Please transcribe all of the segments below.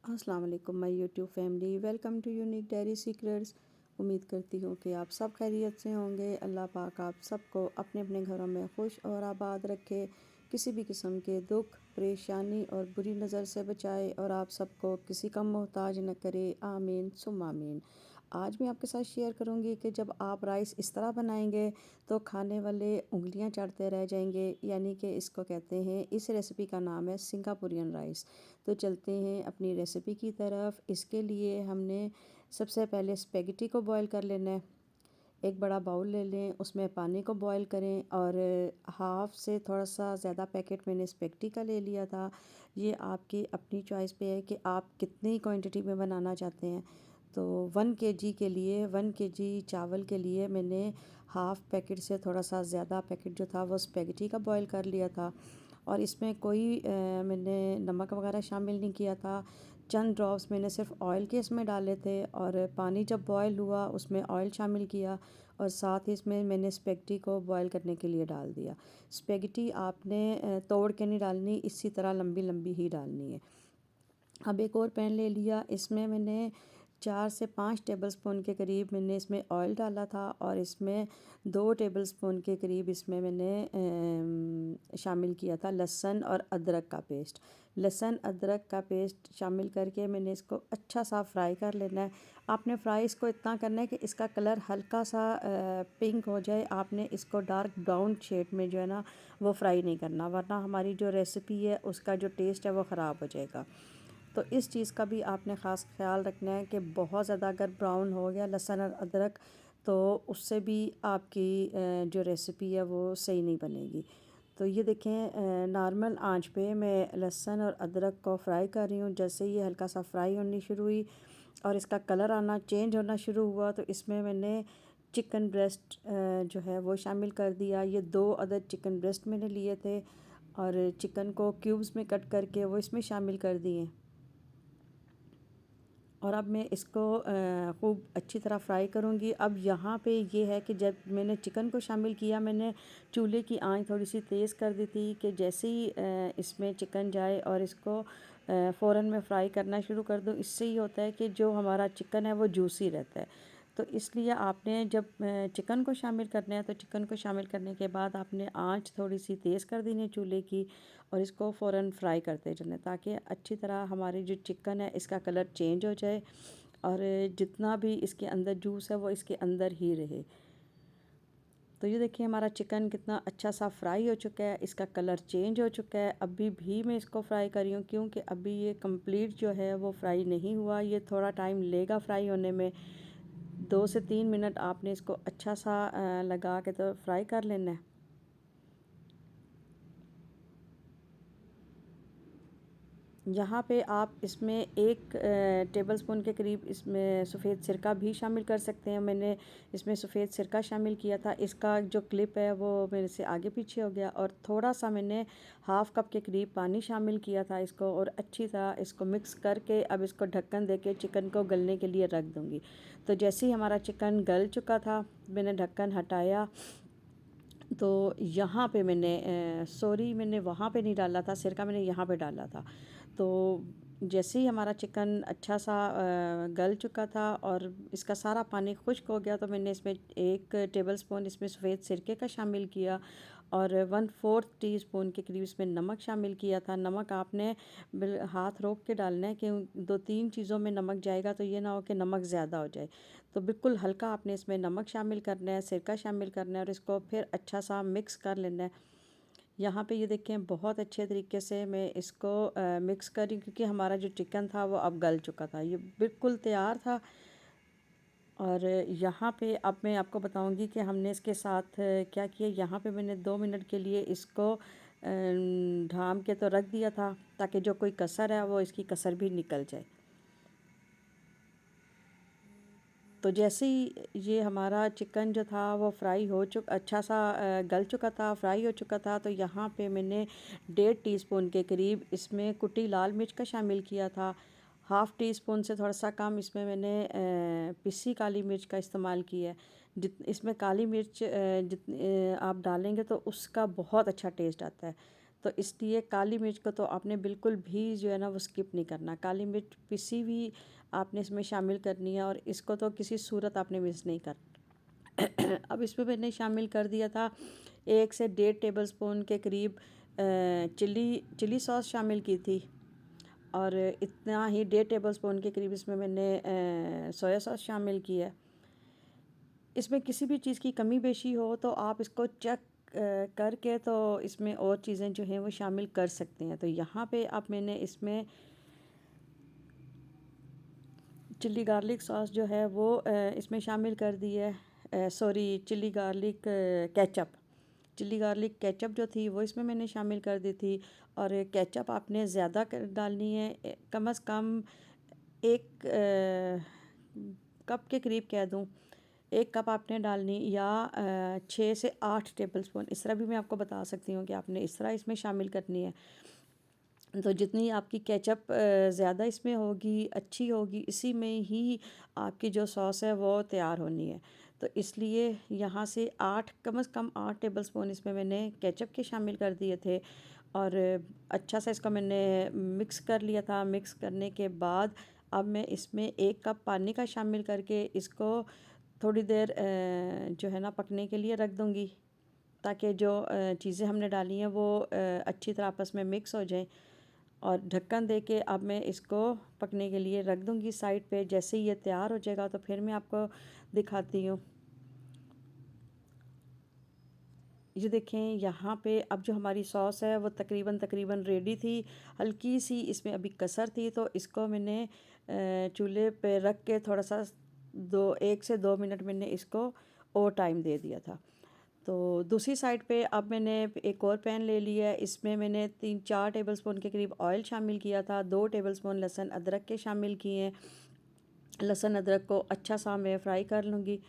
अस्सलाम वालेकुम my YouTube family, welcome to unique diary secrets. उम्मीद करती हूँ कि आप सब खैरियत से होंगे। अल्लाह पाक आप सबको अपने अपने घरों में खुश और आबाद रखे, किसी भी किस्म के दुख, परेशानी और बुरी नज़र से बचाए और आप सबको किसी का मोहताज न करे। आमीन सुम्मा आमीन। आज मैं आपके साथ शेयर करूंगी कि जब आप राइस इस तरह बनाएंगे तो खाने वाले उंगलियां चटते रह जाएंगे, यानी कि इसको कहते हैं, इस रेसिपी का नाम है सिंगापुरियन राइस। तो चलते हैं अपनी रेसिपी की तरफ। इसके लिए हमने सबसे पहले स्पेगेटी को बॉईल कर लेना है। एक बड़ा बाउल ले लें, उसमें पानी को बॉईल करें और हाफ़ से थोड़ा सा ज़्यादा पैकेट मैंने स्पेगेटी का ले लिया था। ये आपकी अपनी चॉइस पे है कि आप कितनी क्वांटिटी में बनाना चाहते हैं। तो 1 kg के लिए, 1 kg चावल के लिए मैंने हाफ़ पैकेट से थोड़ा सा ज़्यादा पैकेट जो था वो स्पेगेटी का बॉईल कर लिया था। और इसमें कोई मैंने नमक वगैरह शामिल नहीं किया था। चंद ड्रॉप्स मैंने सिर्फ ऑयल के इसमें डाले थे और पानी जब बॉयल हुआ उसमें ऑयल शामिल किया और साथ ही इसमें मैंने स्पेगेटी को बॉयल करने के लिए डाल दिया। स्पेगेटी आपने तोड़ के नहीं डालनी, इसी तरह लंबी लंबी ही डालनी है। अब एक और पैन ले लिया, इसमें मैंने 4 से 5 टेबलस्पून के करीब मैंने इसमें ऑयल डाला था और इसमें 2 टेबलस्पून के करीब इसमें मैंने शामिल किया था लहसुन और अदरक का पेस्ट। लहसुन अदरक का पेस्ट शामिल करके मैंने इसको अच्छा सा फ्राई कर लेना है। आपने फ्राई इसको इतना करना है कि इसका कलर हल्का सा पिंक हो जाए। आपने इसको डार्क ब्राउन शेड में जो है ना वो फ्राई नहीं करना, वरना हमारी जो रेसिपी है उसका जो टेस्ट है वो ख़राब हो जाएगा। तो इस चीज़ का भी आपने ख़ास ख्याल रखना है कि बहुत ज़्यादा अगर ब्राउन हो गया लहसुन और अदरक तो उससे भी आपकी जो रेसिपी है वो सही नहीं बनेगी। तो ये देखें, नॉर्मल आंच पे मैं लहसुन और अदरक को फ्राई कर रही हूँ। जैसे ये हल्का सा फ्राई होनी शुरू हुई और इसका कलर आना चेंज होना शुरू हुआ तो इसमें मैंने चिकन ब्रेस्ट जो है वो शामिल कर दिया। ये 2 अदद चिकन ब्रेस्ट मैंने लिए थे और चिकन को क्यूब्स में कट करके वो इसमें शामिल कर दिए। और अब मैं इसको खूब अच्छी तरह फ्राई करूँगी। अब यहाँ पे ये है कि जब मैंने चिकन को शामिल किया, मैंने चूल्हे की आंच थोड़ी सी तेज़ कर दी थी कि जैसे ही इसमें चिकन जाए और इसको फ़ौरन मैं फ्राई करना शुरू कर दूँ। इससे ये होता है कि जो हमारा चिकन है वो जूसी रहता है। तो इसलिए आपने जब चिकन को शामिल करना है तो चिकन को शामिल करने के बाद आपने आंच थोड़ी सी तेज़ कर देनी है चूल्हे की और इसको फ़ौरन फ्राई करते चलें ताकि अच्छी तरह हमारी जो चिकन है इसका कलर चेंज हो जाए और जितना भी इसके अंदर जूस है वो इसके अंदर ही रहे। तो ये देखिए हमारा चिकन कितना अच्छा सा फ्राई हो चुका है, इसका कलर चेंज हो चुका है। अभी भी मैं इसको फ्राई कर रही हूँ क्योंकि अभी ये कंप्लीट जो है वो फ्राई नहीं हुआ, ये थोड़ा टाइम लेगा फ्राई होने में। 2 से 3 मिनट आपने इसको अच्छा सा लगा के तो फ्राई कर लेना है। यहाँ पे आप इसमें 1 टेबलस्पून के करीब इसमें सफ़ेद सिरका भी शामिल कर सकते हैं। मैंने इसमें सफ़ेद सिरका शामिल किया था, इसका जो क्लिप है वो मेरे से आगे पीछे हो गया। और थोड़ा सा मैंने हाफ़ कप के करीब पानी शामिल किया था इसको और अच्छी तरह इसको मिक्स करके अब इसको ढक्कन दे के चिकन को गलने के लिए रख दूँगी। तो जैसे ही हमारा चिकन गल चुका था मैंने ढक्कन हटाया तो यहाँ पे मैंने वहाँ पे नहीं डाला था सिरका, मैंने यहाँ पे डाला था। तो जैसे ही हमारा चिकन अच्छा सा गल चुका था और इसका सारा पानी खुश्क हो गया तो मैंने इसमें 1 टेबलस्पून इसमें सफ़ेद सिरके का शामिल किया और 1/4 टीस्पून के करीब इसमें नमक शामिल किया था। नमक आपने हाथ रोक के डालना है कि 2-3 चीज़ों में नमक जाएगा तो ये ना हो कि नमक ज़्यादा हो जाए। तो बिल्कुल हल्का आपने इसमें नमक शामिल करना है, सिरका शामिल करना है और इसको फिर अच्छा सा मिक्स कर लेना है। यहाँ पे ये देखें बहुत अच्छे तरीके से मैं इसको मिक्स कर रही हूँ क्योंकि हमारा जो चिकन था वो अब गल चुका था, ये बिल्कुल तैयार था। और यहाँ पे अब मैं आपको बताऊँगी कि हमने इसके साथ क्या किया। यहाँ पे मैंने 2 मिनट के लिए इसको ढाम के तो रख दिया था ताकि जो कोई कसर है वो इसकी कसर भी निकल जाए। तो जैसे ही ये हमारा चिकन जो था वो फ्राई हो अच्छा सा गल चुका था, फ्राई हो चुका था, तो यहाँ पे मैंने 1.5 टीस्पून के करीब इसमें कुटी लाल मिर्च का शामिल किया था। हाफ़ टी स्पून से थोड़ा सा कम इसमें मैंने पिसी काली मिर्च का इस्तेमाल किया है। इसमें काली मिर्च आप डालेंगे तो उसका बहुत अच्छा टेस्ट आता है। तो इसलिए काली मिर्च को तो आपने बिल्कुल भी जो है ना वो स्किप नहीं करना। काली मिर्च पिसी हुई आपने इसमें शामिल करनी है और इसको तो किसी सूरत आपने मिस नहीं कर। अब इसमें मैंने शामिल कर दिया था 1 से 1.5 टेबल स्पून के करीब चिली सॉस शामिल की थी, और इतना ही 1.5 टेबल स्पून के करीब इसमें मैंने सोया सॉस शामिल किया है। इसमें किसी भी चीज़ की कमी बेशी हो तो आप इसको चेक करके तो इसमें और चीज़ें जो हैं वो शामिल कर सकते हैं। तो यहाँ पे अब मैंने इसमें चिल्ली गार्लिक सॉस जो है वो इसमें शामिल कर दी है। Sorry, chilli garlic ketchup, chilli garlic ketchup जो थी वो इसमें मैंने शामिल कर दी थी। और केचप आपने ज़्यादा डालनी है, कम अज़ कम 1 कप के करीब कह दूँ, 1 कप आपने डालनी, या 6 से 8 टेबल स्पून, इस तरह भी मैं आपको बता सकती हूँ कि आपने इस तरह इसमें शामिल करनी है। तो जितनी आपकी केचप ज़्यादा इसमें होगी, अच्छी होगी, इसी में ही आपकी जो सॉस है वो तैयार होनी है। तो इसलिए यहाँ से 8, कम से कम 8 टेबल स्पून इसमें मैंने केचप के शामिल कर दिए थे। और अच्छा सा इसको मैंने मिक्स कर लिया था। मिक्स करने के बाद अब मैं इसमें 1 कप पानी का शामिल करके इसको थोड़ी देर जो है ना पकने के लिए रख दूँगी, ताकि जो चीज़ें हमने डाली हैं वो अच्छी तरह आपस में मिक्स हो जाएं। और ढक्कन दे के अब मैं इसको पकने के लिए रख दूँगी साइड पे। जैसे ही ये तैयार हो जाएगा तो फिर मैं आपको दिखाती हूँ। ये देखें, यहाँ पे अब जो हमारी सॉस है वो तकरीबन रेडी थी। हल्की सी इसमें अभी कसर थी, तो इसको मैंने चूल्हे पे रख के थोड़ा सा 1 से 2 मिनट मैंने इसको और टाइम दे दिया था। तो दूसरी साइड पे अब मैंने एक और पैन ले लिया है। इसमें मैंने 3-4 टेबल स्पून के करीब ऑयल शामिल किया था। 2 टेबल स्पून लहसुन अदरक के शामिल किए हैं। लहसुन अदरक को अच्छा सा मैं फ्राई कर लूँगी,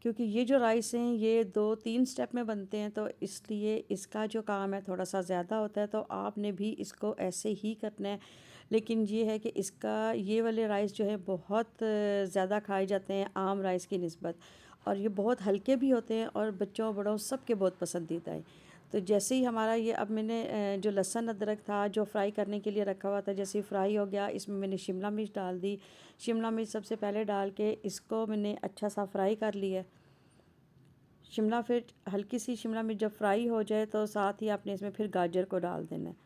क्योंकि ये जो राइस हैं ये 2-3 स्टेप में बनते हैं, तो इसलिए इसका जो काम है थोड़ा सा ज़्यादा होता है। तो आपने भी इसको ऐसे ही करना है। लेकिन ये है कि इसका ये वाले राइस जो है बहुत ज़्यादा खाए जाते हैं आम राइस की निस्बत, और ये बहुत हल्के भी होते हैं और बच्चों बड़ों सबके बहुत पसंदीदा है। तो जैसे ही हमारा ये, अब मैंने जो लहसुन अदरक था जो फ्राई करने के लिए रखा हुआ था, जैसे ही फ्राई हो गया इसमें मैंने शिमला मिर्च डाल दी। शिमला मिर्च सबसे पहले डाल के इसको मैंने अच्छा सा फ्राई कर लिया। शिमला मिर्च, हल्की सी शिमला मिर्च जब फ्राई हो जाए तो साथ ही आपने इसमें फिर गाजर को डाल देना है।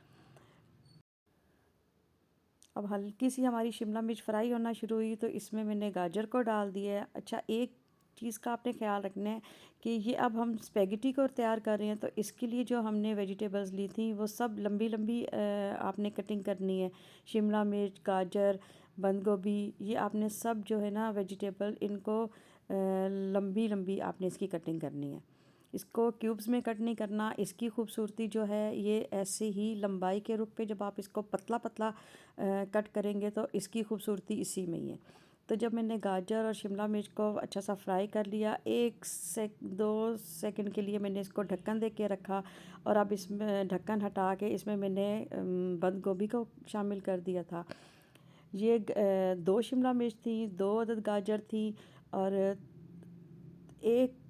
अब हल्की सी हमारी शिमला मिर्च फ्राई होना शुरू हुई तो इसमें मैंने गाजर को डाल दिया है। अच्छा, एक चीज़ का आपने ख्याल रखना है कि ये अब हम स्पेगेटी को तैयार कर रहे हैं, तो इसके लिए जो हमने वेजिटेबल्स ली थी वो सब लंबी लंबी आपने कटिंग करनी है। शिमला मिर्च, गाजर, बंद गोभी, ये आपने सब जो है ना वेजिटेबल, इनको लंबी लंबी आपने इसकी कटिंग करनी है। इसको क्यूब्स में कट नहीं करना। इसकी खूबसूरती जो है ये ऐसे ही लंबाई के रुख पे जब आप इसको पतला पतला कट करेंगे तो इसकी खूबसूरती इसी में ही है। तो जब मैंने गाजर और शिमला मिर्च को अच्छा सा फ्राई कर लिया, 2 सेकंड के लिए मैंने इसको ढक्कन दे के रखा, और अब इसमें ढक्कन हटा के इसमें मैंने बंद गोभी को शामिल कर दिया था। ये 2 शिमला मिर्च थी, 2 अदद गाजर थी, और 1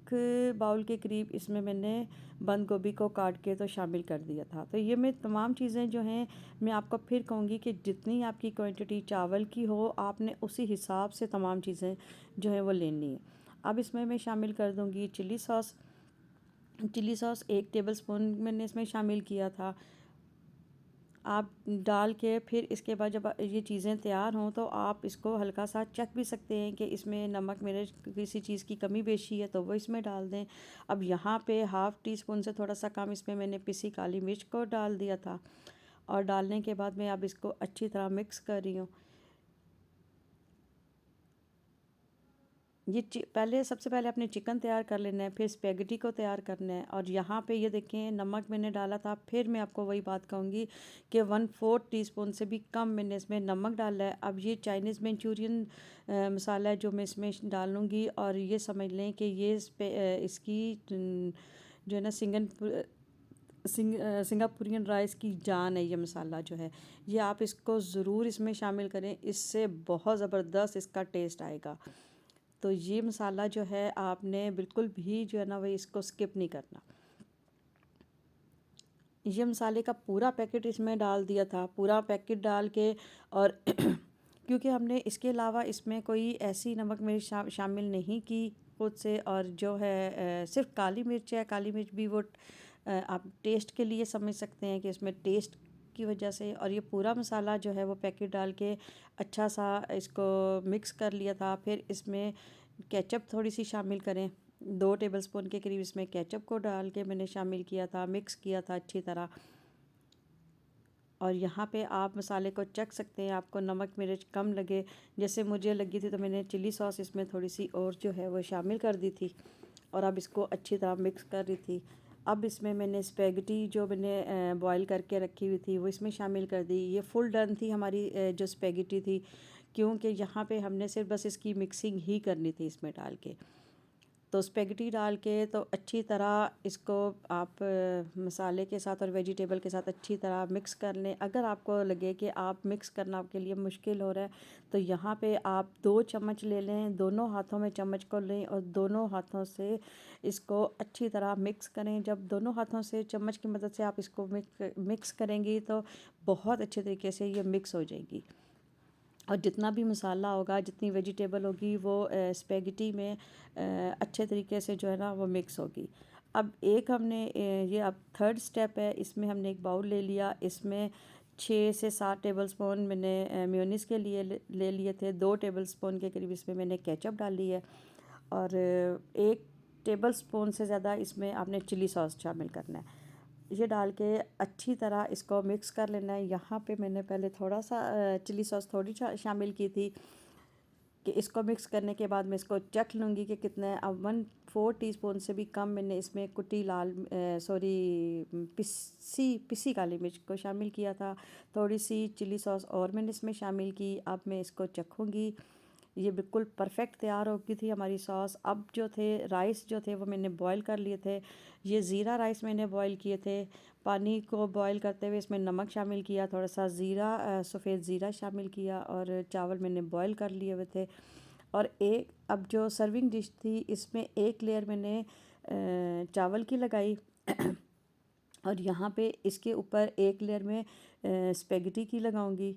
बाउल के करीब इसमें मैंने बंद गोभी को काट के तो शामिल कर दिया था। तो ये मैं तमाम चीज़ें जो हैं, मैं आपको फिर कहूँगी कि जितनी आपकी क्वांटिटी चावल की हो आपने उसी हिसाब से तमाम चीज़ें जो हैं वो लेनी है। अब इसमें मैं शामिल कर दूँगी chili sauce. Chili sauce 1 tablespoon मैंने इसमें शामिल किया था। आप डाल के फिर इसके बाद जब ये चीज़ें तैयार हों तो आप इसको हल्का सा चख भी सकते हैं कि इसमें नमक मिर्च किसी चीज़ की कमी बेशी है तो वो इसमें डाल दें। अब यहाँ पे हाफ़ टी स्पून से थोड़ा सा कम इसमें मैंने पिसी काली मिर्च को डाल दिया था, और डालने के बाद मैं अब इसको अच्छी तरह मिक्स कर रही हूँ। ये पहले, सबसे पहले अपने चिकन तैयार कर लेना है, फिर स्पेगेटी को तैयार करना है। और यहाँ पे ये देखें, नमक मैंने डाला था, फिर मैं आपको वही बात कहूँगी कि 1/4 टीस्पून से भी कम मैंने इसमें नमक डाला है। अब ये चाइनीज़ मंचूरियन मसाला है जो मैं इसमें डालूँगी, और ये समझ लें कि ये इसकी जो है ना सिंगापुरियन राइस की जान है। ये मसाला जो है ये आप इसको ज़रूर इसमें शामिल करें, इससे बहुत ज़बरदस्त इसका टेस्ट आएगा। तो ये मसाला जो है आपने बिल्कुल भी जो है ना वो इसको स्किप नहीं करना। ये मसाले का पूरा पैकेट इसमें डाल दिया था, पूरा पैकेट डाल के। और क्योंकि हमने इसके अलावा इसमें कोई ऐसी नमक मिर्च शामिल नहीं की खुद से, और जो है सिर्फ काली मिर्च है। काली मिर्च भी वो आप टेस्ट के लिए समझ सकते हैं कि इसमें टेस्ट की वजह से। और ये पूरा मसाला जो है वो पैकेट डाल के अच्छा सा इसको मिक्स कर लिया था। फिर इसमें केचप थोड़ी सी शामिल करें, 2 टेबलस्पून के करीब इसमें केचप को डाल के मैंने शामिल किया था, मिक्स किया था अच्छी तरह। और यहाँ पे आप मसाले को चख सकते हैं, आपको नमक मिर्च कम लगे, जैसे मुझे लगी थी तो मैंने चिली सॉस इसमें थोड़ी सी और जो है वो शामिल कर दी थी। और अब इसको अच्छी तरह मिक्स कर रही थी। अब इसमें मैंने स्पेगेटी जो मैंने बॉईल करके रखी हुई थी वो इसमें शामिल कर दी। ये फुल डन थी हमारी जो स्पेगेटी थी, क्योंकि यहाँ पे हमने सिर्फ बस इसकी मिक्सिंग ही करनी थी इसमें डाल के। तो स्पेगेटी डाल के तो अच्छी तरह इसको आप मसाले के साथ और वेजिटेबल के साथ अच्छी तरह मिक्स कर लें। अगर आपको लगे कि आप मिक्स करना आपके लिए मुश्किल हो रहा है तो यहाँ पे आप 2 चम्मच ले लें, दोनों हाथों में चम्मच को लें और दोनों हाथों से इसको अच्छी तरह मिक्स करें। जब दोनों हाथों से चम्मच की मदद से आप इसको मिक्स करेंगी तो बहुत अच्छे तरीके से ये मिक्स हो जाएगी। और जितना भी मसाला होगा, जितनी वेजिटेबल होगी, वो स्पेगेटी में अच्छे तरीके से जो है ना वो मिक्स होगी। अब एक हमने ये अब थर्ड स्टेप है, इसमें हमने एक बाउल ले लिया। इसमें 6 से 7 टेबलस्पून मैंने मेयोनीज़ के लिए ले लिए थे। 2 टेबलस्पून के करीब इसमें मैंने केचप डाली है। और 1 टेबलस्पून से ज़्यादा इसमें आपने चिली सॉस शामिल करना है। ये डाल के अच्छी तरह इसको मिक्स कर लेना है। यहाँ पे मैंने पहले थोड़ा सा चिली सॉस थोड़ी शामिल की थी कि इसको मिक्स करने के बाद मैं इसको चख लूँगी कि कितना है। अब 1/4 टीस्पून से भी कम मैंने इसमें कुटी लाल सॉरी पिसी पिसी काली मिर्च को शामिल किया था। थोड़ी सी चिली सॉस और मैंने इसमें शामिल की। अब मैं इसको चखूँगी। ये बिल्कुल परफेक्ट तैयार हो गई थी हमारी सॉस। अब जो थे राइस जो थे वो मैंने बॉईल कर लिए थे। ये ज़ीरा राइस मैंने बॉईल किए थे। पानी को बॉईल करते हुए इसमें नमक शामिल किया, थोड़ा सा ज़ीरा सफ़ेद ज़ीरा शामिल किया, और चावल मैंने बॉईल कर लिए हुए थे। और एक अब जो सर्विंग डिश थी इसमें एक लेयर मैंने चावल की लगाई और यहाँ पे इसके ऊपर एक लेयर में स्पेगेटी की लगाऊंगी।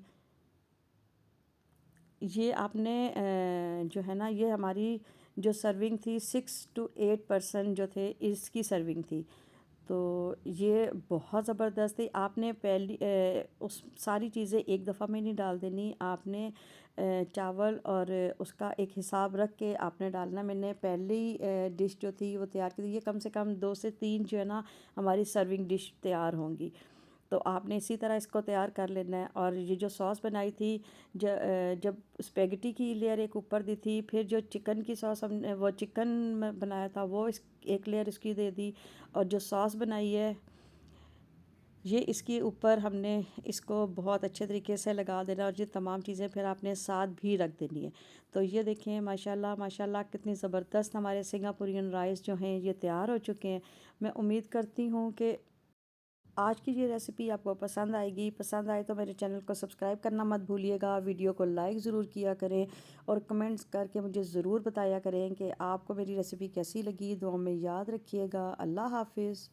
ये आपने जो है ना, ये हमारी जो सर्विंग थी 6 to 8 पर्सन जो थे इसकी सर्विंग थी। तो ये बहुत ज़बरदस्त थी। आपने पहली उस सारी चीज़ें एक दफ़ा में नहीं डाल देनी, आपने चावल और उसका एक हिसाब रख के आपने डालना। मैंने पहली डिश जो थी वो तैयार की थी। ये कम से कम 2 से 3 जो है ना हमारी सर्विंग डिश तैयार होंगी। तो आपने इसी तरह इसको तैयार कर लेना है। और ये जो सॉस बनाई थी, जब स्पेगेटी की लेयर एक ऊपर दी थी, फिर जो चिकन की सॉस हमने वो चिकन बनाया था वो इस एक लेयर इसकी दे दी, और जो सॉस बनाई है ये इसके ऊपर हमने इसको बहुत अच्छे तरीके से लगा देना। और ये तमाम चीज़ें फिर आपने साथ भी रख देनी है। तो ये देखें माशाल्लाह माशाल्लाह कितनी ज़बरदस्त हमारे सिंगापुरियन राइस जो हैं ये तैयार हो चुके हैं। मैं उम्मीद करती हूँ कि आज की ये रेसिपी आपको पसंद आएगी। पसंद आए तो मेरे चैनल को सब्सक्राइब करना मत भूलिएगा, वीडियो को लाइक ज़रूर किया करें, और कमेंट्स करके मुझे ज़रूर बताया करें कि आपको मेरी रेसिपी कैसी लगी। दुआ में याद रखिएगा। अल्लाह हाफिज़।